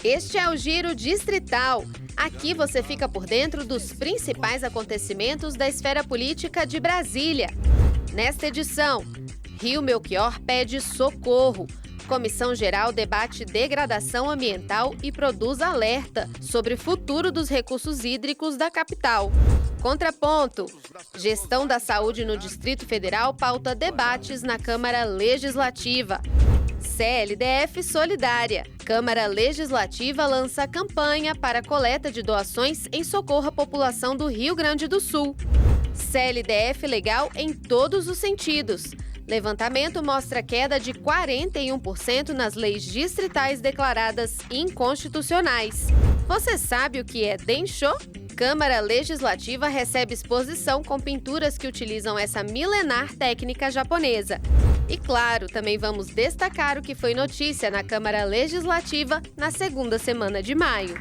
Este é o Giro Distrital. Aqui você fica por dentro dos principais acontecimentos da esfera política de Brasília. Nesta edição, Rio Melchior pede socorro. Comissão Geral debate degradação ambiental e produz alerta sobre o futuro dos recursos hídricos da capital. Contraponto. Gestão da saúde no Distrito Federal pauta debates na Câmara Legislativa. CLDF Solidária. Câmara Legislativa lança campanha para coleta de doações em socorro à população do Rio Grande do Sul. CLDF legal em todos os sentidos. Levantamento mostra queda de 41% nas leis distritais declaradas inconstitucionais. Você sabe o que é Denshô? Câmara Legislativa recebe exposição com pinturas que utilizam essa milenar técnica japonesa. E claro, também vamos destacar o que foi notícia na Câmara Legislativa na segunda semana de maio.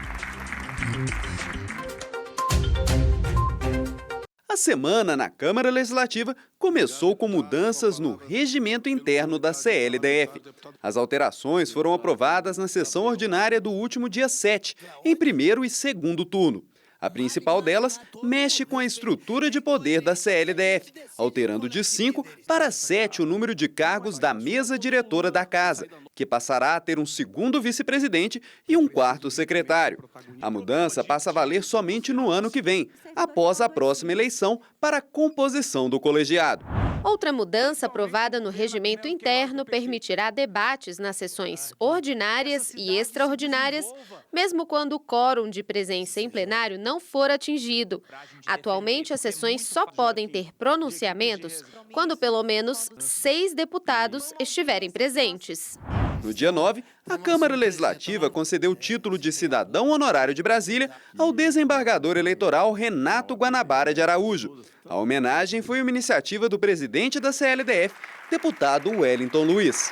A semana na Câmara Legislativa começou com mudanças no regimento interno da CLDF. As alterações foram aprovadas na sessão ordinária do último dia 7, em primeiro e segundo turno. A principal delas mexe com a estrutura de poder da CLDF, alterando de 5 para 7 o número de cargos da mesa diretora da casa, que passará a ter um segundo vice-presidente e um quarto secretário. A mudança passa a valer somente no ano que vem, após a próxima eleição para a composição do colegiado. Outra mudança aprovada no regimento interno permitirá debates nas sessões ordinárias e extraordinárias, mesmo quando o quórum de presença em plenário não for atingido. Atualmente, as sessões só podem ter pronunciamentos quando pelo menos 6 deputados estiverem presentes. No dia 9, a Câmara Legislativa concedeu o título de cidadão honorário de Brasília ao desembargador eleitoral Renato Guanabara de Araújo. A homenagem foi uma iniciativa do presidente da CLDF, deputado Wellington Luiz.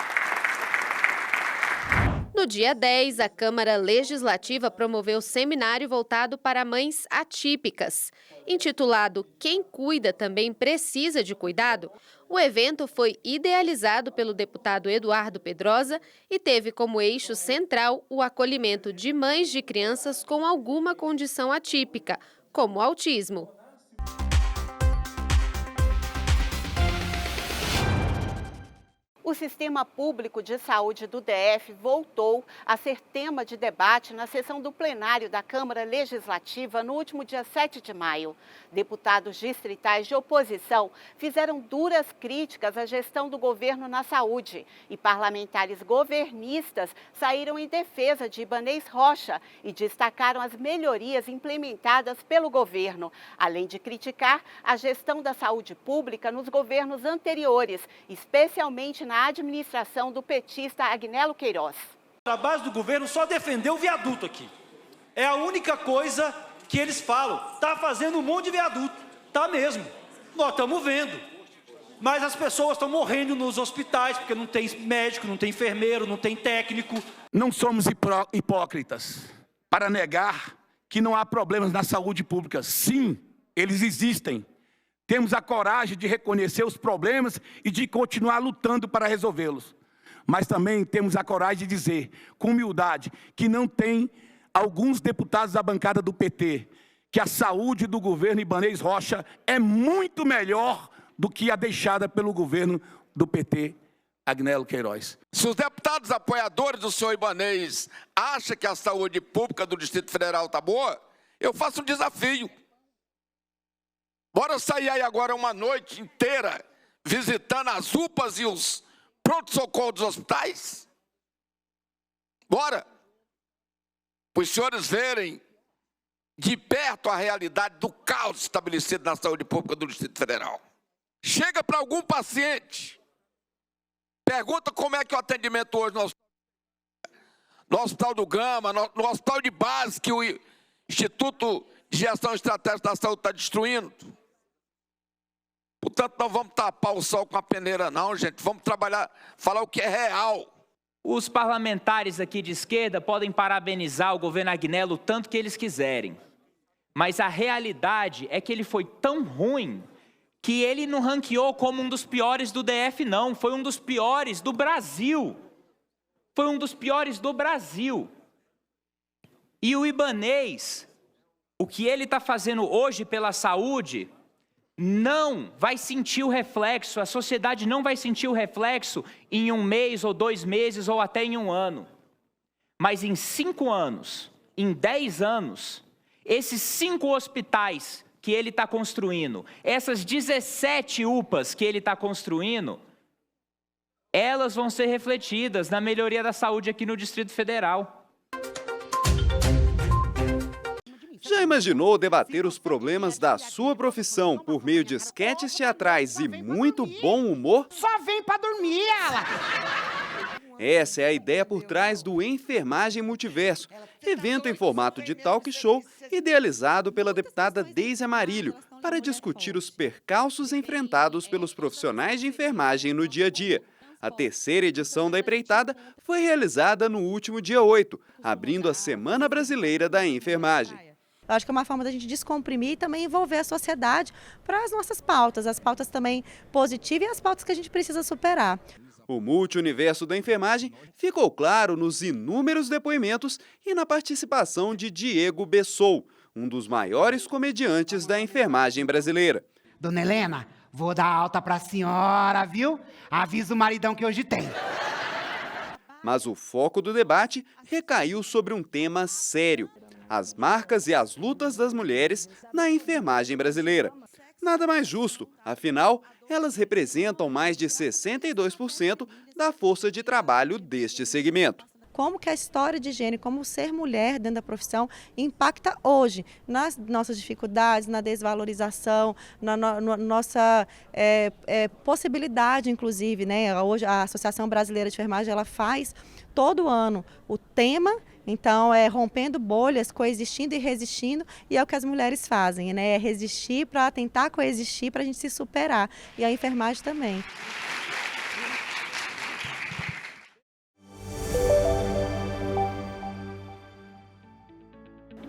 No dia 10, a Câmara Legislativa promoveu seminário voltado para mães atípicas. Intitulado Quem Cuida Também Precisa de Cuidado, o evento foi idealizado pelo deputado Eduardo Pedrosa e teve como eixo central o acolhimento de mães de crianças com alguma condição atípica, como autismo. O Sistema Público de Saúde do DF voltou a ser tema de debate na sessão do plenário da Câmara Legislativa no último dia 7 de maio. Deputados distritais de oposição fizeram duras críticas à gestão do governo na saúde e parlamentares governistas saíram em defesa de Ibanez Rocha e destacaram as melhorias implementadas pelo governo, além de criticar a gestão da saúde pública nos governos anteriores, especialmente na administração do petista Agnello Queiroz. A base do governo só defendeu o viaduto aqui. É a única coisa que eles falam. Está fazendo um monte de viaduto. Está mesmo. Nós estamos vendo. Mas as pessoas estão morrendo nos hospitais porque não tem médico, não tem enfermeiro, não tem técnico. Não somos hipócritas para negar que não há problemas na saúde pública. Sim, eles existem. Temos a coragem de reconhecer os problemas e de continuar lutando para resolvê-los. Mas também temos a coragem de dizer, com humildade, que não tem alguns deputados da bancada do PT, que a saúde do governo Ibanez Rocha é muito melhor do que a deixada pelo governo do PT, Agnello Queiroz. Se os deputados apoiadores do senhor Ibanez acham que a saúde pública do Distrito Federal está boa, eu faço um desafio. Bora sair aí agora uma noite inteira visitando as UPAs e os pronto-socorro dos hospitais? Bora! Para os senhores verem de perto a realidade do caos estabelecido na saúde pública do Distrito Federal. Chega para algum paciente, pergunta como é que é o atendimento hoje no Hospital do Gama, no Hospital de Base, que o Instituto de Gestão Estratégica da Saúde está destruindo. Portanto, não vamos tapar o sol com a peneira não, gente. Vamos trabalhar, falar o que é real. Os parlamentares aqui de esquerda podem parabenizar o governo Agnello o tanto que eles quiserem. Mas a realidade é que ele foi tão ruim que ele não ranqueou como um dos piores do DF, não. Foi um dos piores do Brasil. Foi um dos piores do Brasil. E o ibanês, o que ele está fazendo hoje pela saúde, não vai sentir o reflexo, a sociedade não vai sentir o reflexo em 1 mês, ou 2 meses, ou até em 1 ano. Mas em 5 anos, em 10 anos, esses 5 hospitais que ele está construindo, essas 17 UPAs que ele está construindo, elas vão ser refletidas na melhoria da saúde aqui no Distrito Federal. Já imaginou debater os problemas da sua profissão por meio de esquetes teatrais e muito bom humor? Só vem pra dormir, ela! Essa é a ideia por trás do Enfermagem Multiverso, evento em formato de talk show idealizado pela deputada Deise Amarilho para discutir os percalços enfrentados pelos profissionais de enfermagem no dia a dia. A 3ª edição da empreitada foi realizada no último dia 8, abrindo a Semana Brasileira da Enfermagem. Eu acho que é uma forma da gente descomprimir e também envolver a sociedade para as nossas pautas, as pautas também positivas e as pautas que a gente precisa superar. O multi-universo da enfermagem ficou claro nos inúmeros depoimentos e na participação de Diego Bessou, um dos maiores comediantes da enfermagem brasileira. Dona Helena, vou dar alta pra senhora, viu? Avisa o maridão que hoje tem. Mas o foco do debate recaiu sobre um tema sério: as marcas e as lutas das mulheres na enfermagem brasileira. Nada mais justo, afinal, elas representam mais de 62% da força de trabalho deste segmento. Como que a história de gênero, como ser mulher dentro da profissão, impacta hoje nas nossas dificuldades, na desvalorização, na nossa possibilidade, inclusive, né? Hoje a Associação Brasileira de Enfermagem, ela faz todo ano o tema. Então, é rompendo bolhas, coexistindo e resistindo, e é o que as mulheres fazem, né? É resistir para tentar coexistir, para a gente se superar. E a enfermagem também.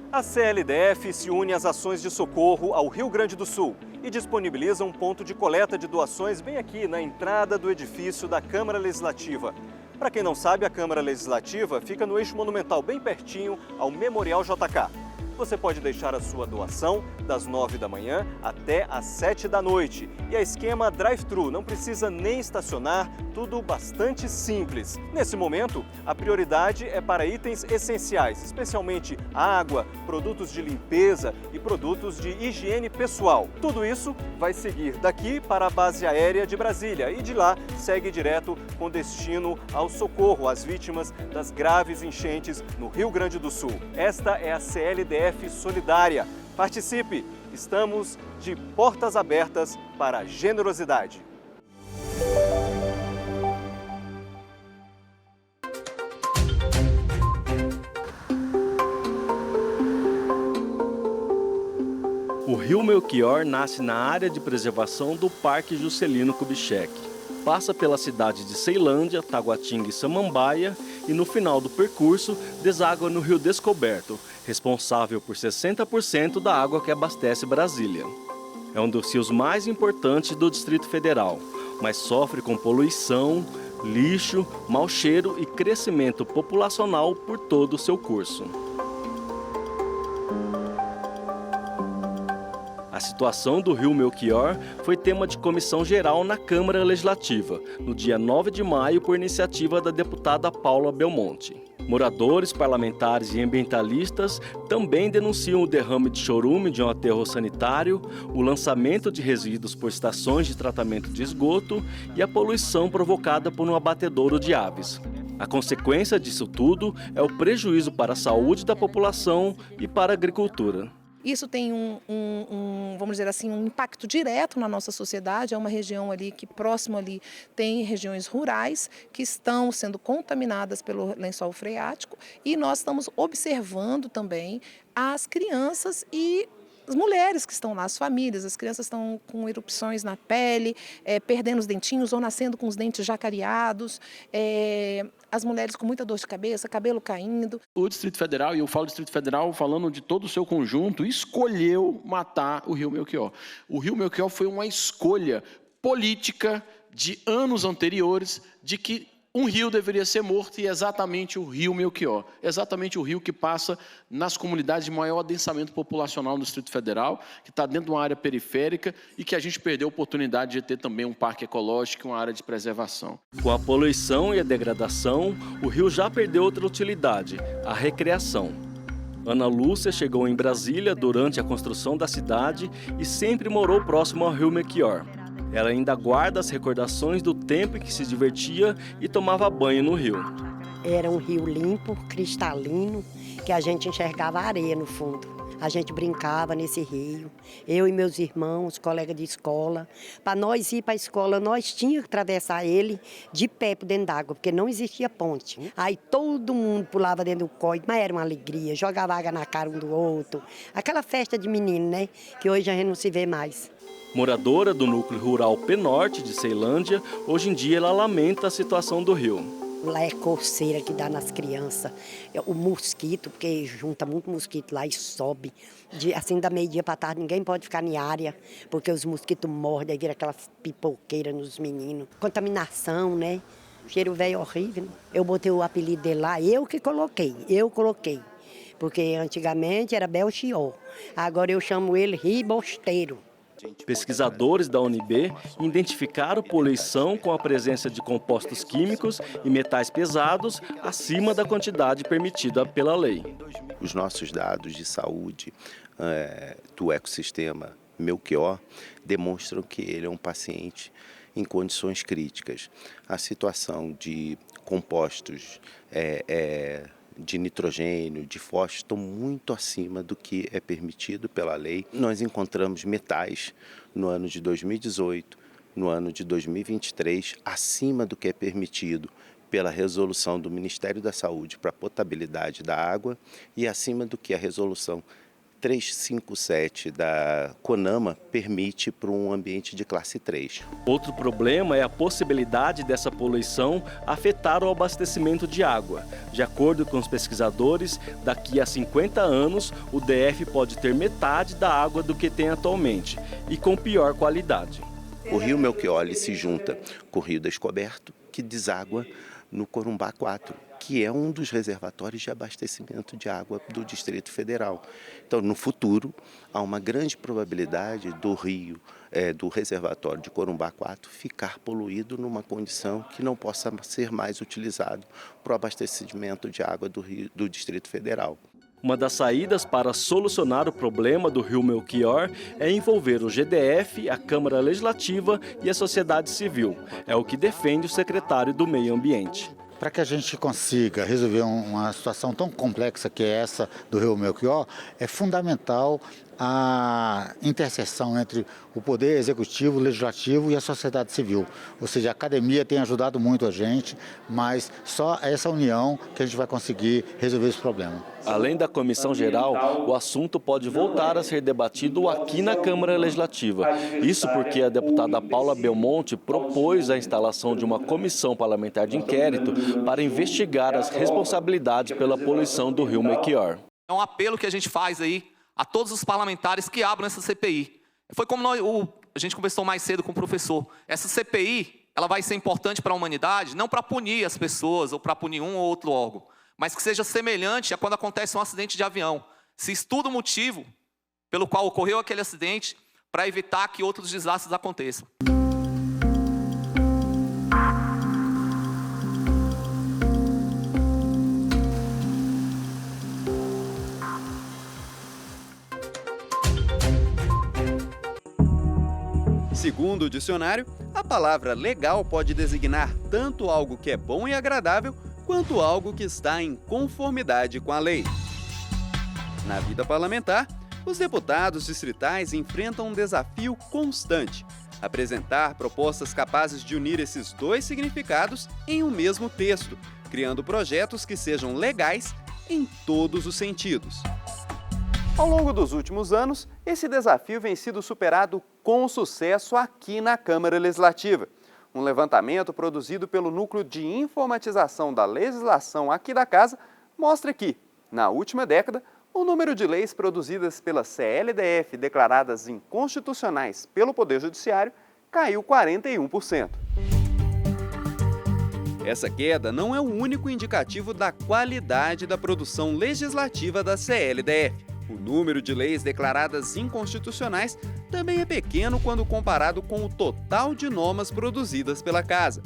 A CLDF se une às ações de socorro ao Rio Grande do Sul e disponibiliza um ponto de coleta de doações bem aqui na entrada do edifício da Câmara Legislativa. Para quem não sabe, a Câmara Legislativa fica no eixo monumental, bem pertinho ao Memorial JK. Você pode deixar a sua doação das 9 da manhã até às 7 da noite. E é esquema drive-thru, não precisa nem estacionar, tudo bastante simples. Nesse momento, a prioridade é para itens essenciais, especialmente água, produtos de limpeza e produtos de higiene pessoal. Tudo isso vai seguir daqui para a base aérea de Brasília e de lá segue direto com destino ao socorro às vítimas das graves enchentes no Rio Grande do Sul. Esta é a CLDF Solidária. Participe! Estamos de portas abertas para a generosidade. O rio Melchior nasce na área de preservação do Parque Juscelino Kubitschek. Passa pela cidade de Ceilândia, Taguatinga e Samambaia e no final do percurso deságua no Rio Descoberto, responsável por 60% da água que abastece Brasília. É um dos rios mais importantes do Distrito Federal, mas sofre com poluição, lixo, mau cheiro e crescimento populacional por todo o seu curso. A situação do rio Melchior foi tema de comissão geral na Câmara Legislativa, no dia 9 de maio, por iniciativa da deputada Paula Belmonte. Moradores, parlamentares e ambientalistas também denunciam o derrame de chorume de um aterro sanitário, o lançamento de resíduos por estações de tratamento de esgoto e a poluição provocada por um abatedouro de aves. A consequência disso tudo é o prejuízo para a saúde da população e para a agricultura. Isso tem vamos dizer assim, um impacto direto na nossa sociedade. É uma região ali que próximo ali tem regiões rurais que estão sendo contaminadas pelo lençol freático e nós estamos observando também as crianças e as mulheres que estão lá, as famílias, as crianças estão com erupções na pele, perdendo os dentinhos ou nascendo com os dentes já cariados, as mulheres com muita dor de cabeça, cabelo caindo. O Distrito Federal, e eu falo Distrito Federal falando de todo o seu conjunto, escolheu matar o rio Melchior. O rio Melchior foi uma escolha política de anos anteriores de que Um rio deveria ser morto e é exatamente o rio Melchior. Exatamente o rio que passa nas comunidades de maior adensamento populacional no Distrito Federal, que está dentro de uma área periférica e que a gente perdeu a oportunidade de ter também um parque ecológico e uma área de preservação. Com a poluição e a degradação, o rio já perdeu outra utilidade, a recreação. Ana Lúcia chegou em Brasília durante a construção da cidade e sempre morou próximo ao rio Melchior. Ela ainda guarda as recordações do tempo em que se divertia e tomava banho no rio. Era um rio limpo, cristalino, que a gente enxergava areia no fundo. A gente brincava nesse rio, eu e meus irmãos, colegas de escola. Para nós ir para a escola, nós tínhamos que atravessar ele de pé por dentro d'água, porque não existia ponte. Aí todo mundo pulava dentro do córrego, mas era uma alegria, jogava água na cara um do outro. Aquela festa de menino, né, que hoje a gente não se vê mais. Moradora do núcleo rural Penorte de Ceilândia, hoje em dia ela lamenta a situação do rio. Lá é coceira que dá nas crianças, o mosquito, porque junta muito mosquito lá e sobe. Assim, da meio-dia para tarde, ninguém pode ficar em área, porque os mosquitos mordem, aí vira aquela pipoqueira nos meninos. Contaminação, né? Cheiro velho horrível. Eu botei o apelido dele lá, eu coloquei. Porque antigamente era Belchior, agora eu chamo ele Ribosteiro. Pesquisadores da UNB identificaram poluição com a presença de compostos químicos e metais pesados acima da quantidade permitida pela lei. Os nossos dados de saúde do ecossistema Melchior demonstram que ele é um paciente em condições críticas. A situação de compostos de nitrogênio, de fósforo, estão muito acima do que é permitido pela lei. Nós encontramos metais no ano de 2018, no ano de 2023, acima do que é permitido pela resolução do Ministério da Saúde para a potabilidade da água e acima do que a resolução 357 da CONAMA permite para um ambiente de classe 3. Outro problema é a possibilidade dessa poluição afetar o abastecimento de água. De acordo com os pesquisadores, daqui a 50 anos, o DF pode ter metade da água do que tem atualmente e com pior qualidade. O rio Melchior se junta com o rio Descoberto, que deságua no Corumbá 4, que é um dos reservatórios de abastecimento de água do Distrito Federal. Então, no futuro, há uma grande probabilidade do rio, do reservatório de Corumbá 4, ficar poluído numa condição que não possa ser mais utilizado para o abastecimento de água do Distrito Federal. Uma das saídas para solucionar o problema do rio Melchior é envolver o GDF, a Câmara Legislativa e a sociedade civil. É o que defende o secretário do Meio Ambiente. Para que a gente consiga resolver uma situação tão complexa que é essa do rio Melchior, é fundamental a interseção entre o poder executivo, legislativo e a sociedade civil. Ou seja, a academia tem ajudado muito a gente, mas só essa união que a gente vai conseguir resolver esse problema. Além da comissão geral, o assunto pode voltar a ser debatido aqui na Câmara Legislativa. Isso porque a deputada Paula Belmonte propôs a instalação de uma comissão parlamentar de inquérito para investigar as responsabilidades pela poluição do rio Melchior. É um apelo que a gente faz aí a todos os parlamentares que abram essa CPI. Foi como a gente conversou mais cedo com o professor. Essa CPI ela vai ser importante para a humanidade, não para punir as pessoas ou para punir um ou outro órgão, mas que seja semelhante a quando acontece um acidente de avião. Se estuda o motivo pelo qual ocorreu aquele acidente para evitar que outros desastres aconteçam. Segundo o dicionário, a palavra legal pode designar tanto algo que é bom e agradável, quanto algo que está em conformidade com a lei. Na vida parlamentar, os deputados distritais enfrentam um desafio constante: apresentar propostas capazes de unir esses dois significados em um mesmo texto, criando projetos que sejam legais em todos os sentidos. Ao longo dos últimos anos, esse desafio vem sido superado com sucesso aqui na Câmara Legislativa. Um levantamento produzido pelo Núcleo de Informatização da Legislação aqui da Casa mostra que, na última década, o número de leis produzidas pela CLDF declaradas inconstitucionais pelo Poder Judiciário caiu 41%. Essa queda não é o único indicativo da qualidade da produção legislativa da CLDF. O número de leis declaradas inconstitucionais também é pequeno quando comparado com o total de normas produzidas pela Casa.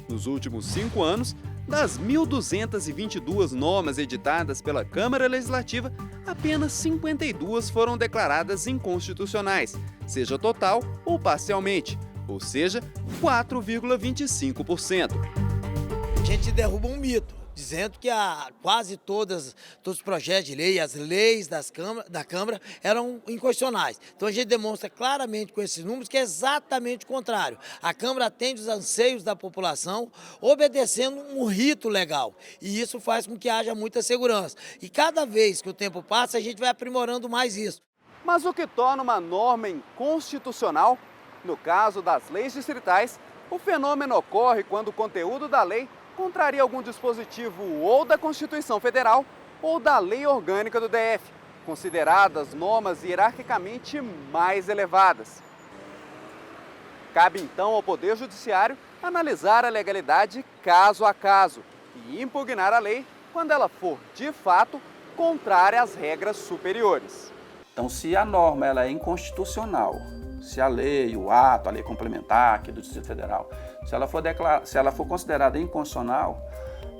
Nos últimos 5 anos, das 1.222 normas editadas pela Câmara Legislativa, apenas 52 foram declaradas inconstitucionais, seja total ou parcialmente, ou seja, 4,25%. A gente derruba um mito, dizendo que quase todos os projetos de lei, as leis da Câmara eram inconstitucionais. Então a gente demonstra claramente com esses números que é exatamente o contrário. A Câmara atende os anseios da população, obedecendo um rito legal. E isso faz com que haja muita segurança. E cada vez que o tempo passa, a gente vai aprimorando mais isso. Mas o que torna uma norma inconstitucional, no caso das leis distritais, o fenômeno ocorre quando o conteúdo da lei contraria algum dispositivo ou da Constituição Federal ou da Lei Orgânica do DF, consideradas normas hierarquicamente mais elevadas. Cabe então ao Poder Judiciário analisar a legalidade caso a caso e impugnar a lei quando ela for, de fato, contrária às regras superiores. Então, se a norma ela é inconstitucional, se a lei, o ato, a lei complementar aqui do Distrito Federal, se ela for considerada inconstitucional,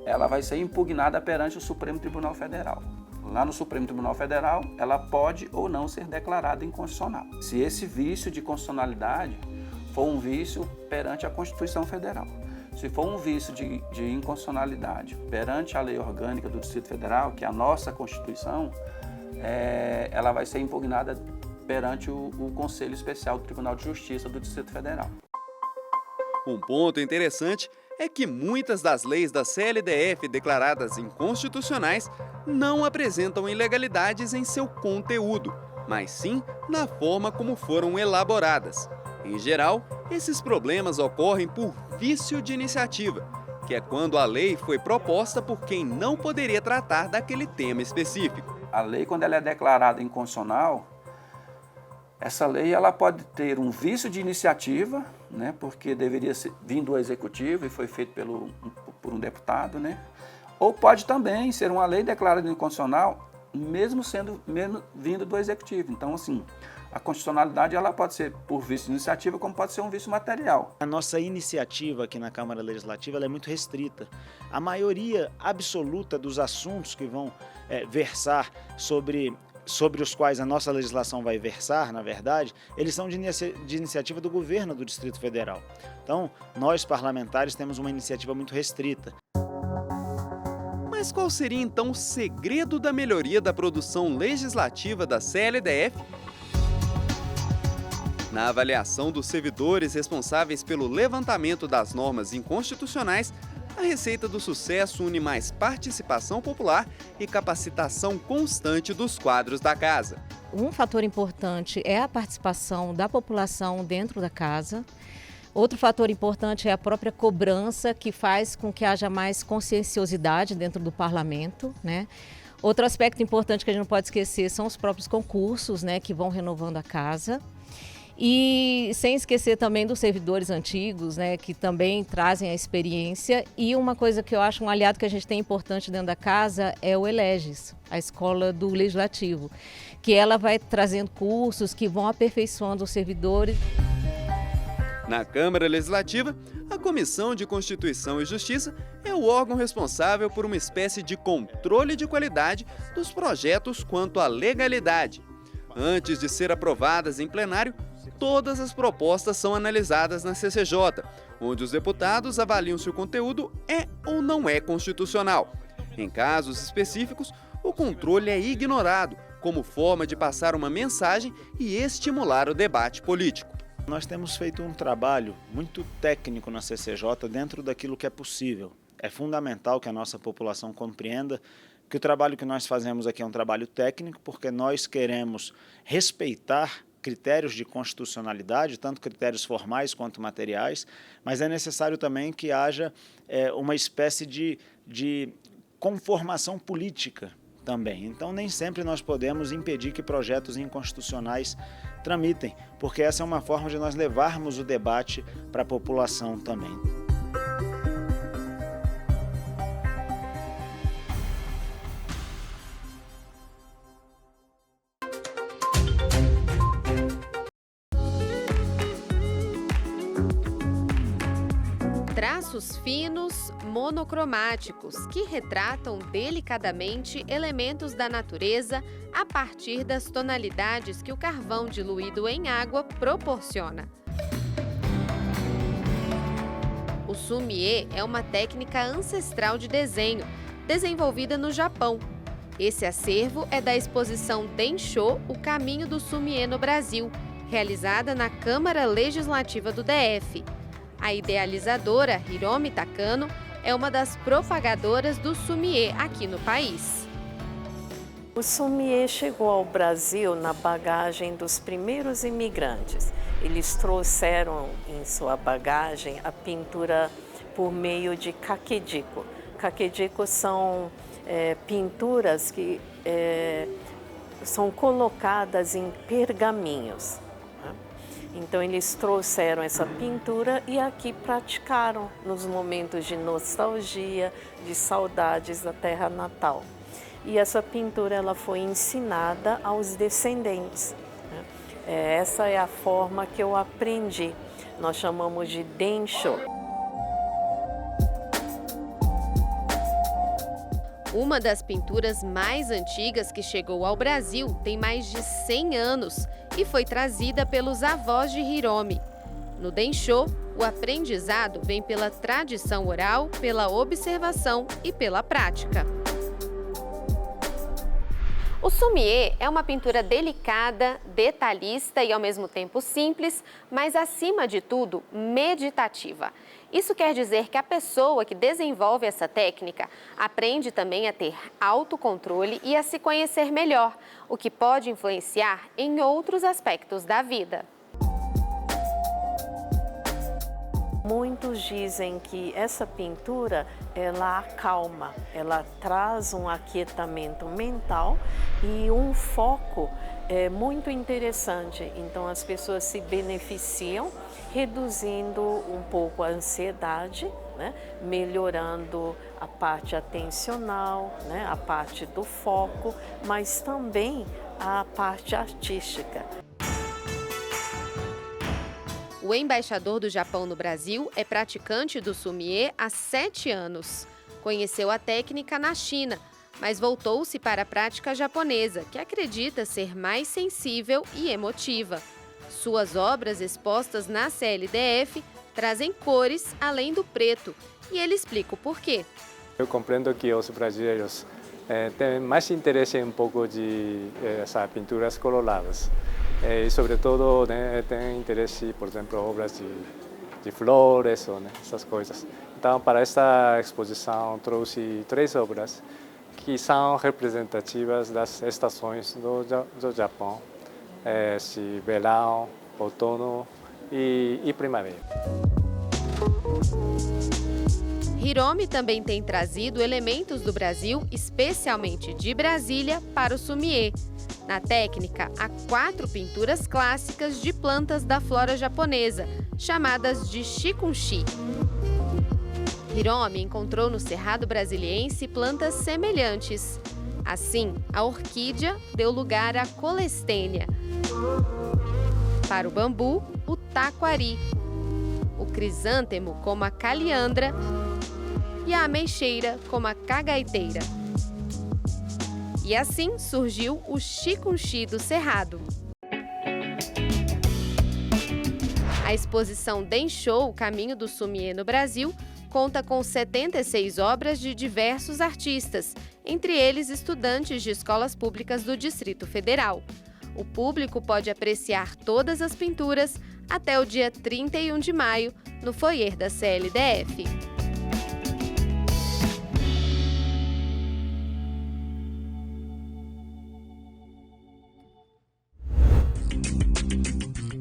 ela vai ser impugnada perante o Supremo Tribunal Federal. Lá no Supremo Tribunal Federal, ela pode ou não ser declarada inconstitucional. Se esse vício de constitucionalidade for um vício perante a Constituição Federal. Se for um vício de inconstitucionalidade perante a Lei Orgânica do Distrito Federal, que é a nossa Constituição, ela vai ser impugnada perante o Conselho Especial do Tribunal de Justiça do Distrito Federal. Um ponto interessante é que muitas das leis da CLDF declaradas inconstitucionais não apresentam ilegalidades em seu conteúdo, mas sim na forma como foram elaboradas. Em geral, esses problemas ocorrem por vício de iniciativa, que é quando a lei foi proposta por quem não poderia tratar daquele tema específico. A lei, quando ela é declarada inconstitucional, essa lei ela pode ter um vício de iniciativa, né, porque deveria vir do Executivo e foi feito por um deputado, né, ou pode também ser uma lei declarada inconstitucional, mesmo vindo do Executivo. Então, assim, a constitucionalidade ela pode ser por vício de iniciativa, como pode ser um vício material. A nossa iniciativa aqui na Câmara Legislativa ela é muito restrita. A maioria absoluta dos assuntos que vão versar sobre os quais a nossa legislação vai versar, na verdade, eles são de iniciativa do governo do Distrito Federal. Então, nós parlamentares temos uma iniciativa muito restrita. Mas qual seria então o segredo da melhoria da produção legislativa da CLDF? Na avaliação dos servidores responsáveis pelo levantamento das normas inconstitucionais, a receita do sucesso une mais participação popular e capacitação constante dos quadros da Casa. Um fator importante é a participação da população dentro da Casa. Outro fator importante é a própria cobrança, que faz com que haja mais conscienciosidade dentro do parlamento, né? Outro aspecto importante que a gente não pode esquecer são os próprios concursos, né, que vão renovando a Casa. E sem esquecer também dos servidores antigos, né, que também trazem a experiência. E uma coisa que eu acho um aliado que a gente tem importante dentro da Casa é o Eleges, a escola do Legislativo, que ela vai trazendo cursos que vão aperfeiçoando os servidores. Na Câmara Legislativa, a Comissão de Constituição e Justiça é o órgão responsável por uma espécie de controle de qualidade dos projetos quanto à legalidade. Antes de ser aprovadas em plenário, todas as propostas são analisadas na CCJ, onde os deputados avaliam se o conteúdo é ou não é constitucional. Em casos específicos, o controle é ignorado, como forma de passar uma mensagem e estimular o debate político. Nós temos feito um trabalho muito técnico na CCJ dentro daquilo que é possível. É fundamental que a nossa população compreenda que o trabalho que nós fazemos aqui é um trabalho técnico, porque nós queremos respeitar critérios de constitucionalidade, tanto critérios formais quanto materiais, mas é necessário também que haja uma espécie de conformação política também. Então, nem sempre nós podemos impedir que projetos inconstitucionais tramitem, porque essa é uma forma de nós levarmos o debate para a população também. traços finos, monocromáticos, que retratam delicadamente elementos da natureza a partir das tonalidades que o carvão diluído em água proporciona. O sumie é uma técnica ancestral de desenho, desenvolvida no Japão. Esse acervo é da exposição Densho, o caminho do sumie no Brasil, realizada na Câmara Legislativa do DF. A idealizadora, Hiromi Takano, é uma das propagadoras do sumie aqui no país. O sumie chegou ao Brasil na bagagem dos primeiros imigrantes. Eles trouxeram em sua bagagem a pintura por meio de kakejiko. Kakejiko são pinturas que são colocadas em pergaminhos. Então eles trouxeram essa pintura e aqui praticaram nos momentos de nostalgia, de saudades da terra natal. E essa pintura ela foi ensinada aos descendentes. Essa é a forma que eu aprendi. Nós chamamos de Densho. Uma das pinturas mais antigas que chegou ao Brasil tem mais de 100 anos e foi trazida pelos avós de Hiromi. No Densho, o aprendizado vem pela tradição oral, pela observação e pela prática. O sumie é uma pintura delicada, detalhista e ao mesmo tempo simples, mas acima de tudo, meditativa. Isso quer dizer que a pessoa que desenvolve essa técnica aprende também a ter autocontrole e a se conhecer melhor, o que pode influenciar em outros aspectos da vida. Muitos dizem que essa pintura, ela acalma, ela traz um aquietamento mental e um foco muito interessante. Então as pessoas se beneficiam, reduzindo um pouco a ansiedade, né? Melhorando a parte atencional, né? A parte do foco, mas também a parte artística. O embaixador do Japão no Brasil é praticante do sumie há 7 anos. Conheceu a técnica na China, mas voltou-se para a prática japonesa, que acredita ser mais sensível e emotiva. Suas obras expostas na CLDF trazem cores além do preto, e ele explica o porquê. Eu compreendo que os brasileiros têm mais interesse em um pouco de essas pinturas coloradas. E, sobretudo, né, tem interesse, por exemplo, obras de flores, ou, né, essas coisas. Então, para esta exposição, trouxe 3 obras que são representativas das estações do Japão, verão, outono e primavera. Hiromi também tem trazido elementos do Brasil, especialmente de Brasília, para o sumie. Na técnica, há 4 pinturas clássicas de plantas da flora japonesa, chamadas de shikunshi. Hiromi encontrou no Cerrado Brasiliense plantas semelhantes. Assim, a orquídea deu lugar à colestênia. Para o bambu, o taquari. O crisântemo, como a caliandra. E a ameixeira, como a cagaiteira. E assim surgiu o shikunshi do Cerrado. A exposição Densho, o caminho do sumie no Brasil, conta com 76 obras de diversos artistas, entre eles estudantes de escolas públicas do Distrito Federal. O público pode apreciar todas as pinturas até o dia 31 de maio, no foyer da CLDF.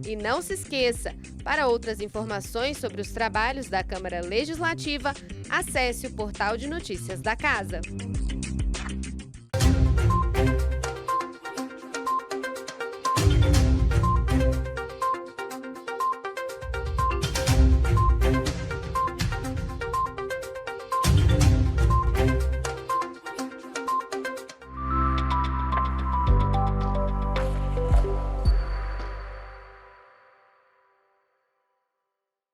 E não se esqueça, para outras informações sobre os trabalhos da Câmara Legislativa, acesse o portal de notícias da Casa.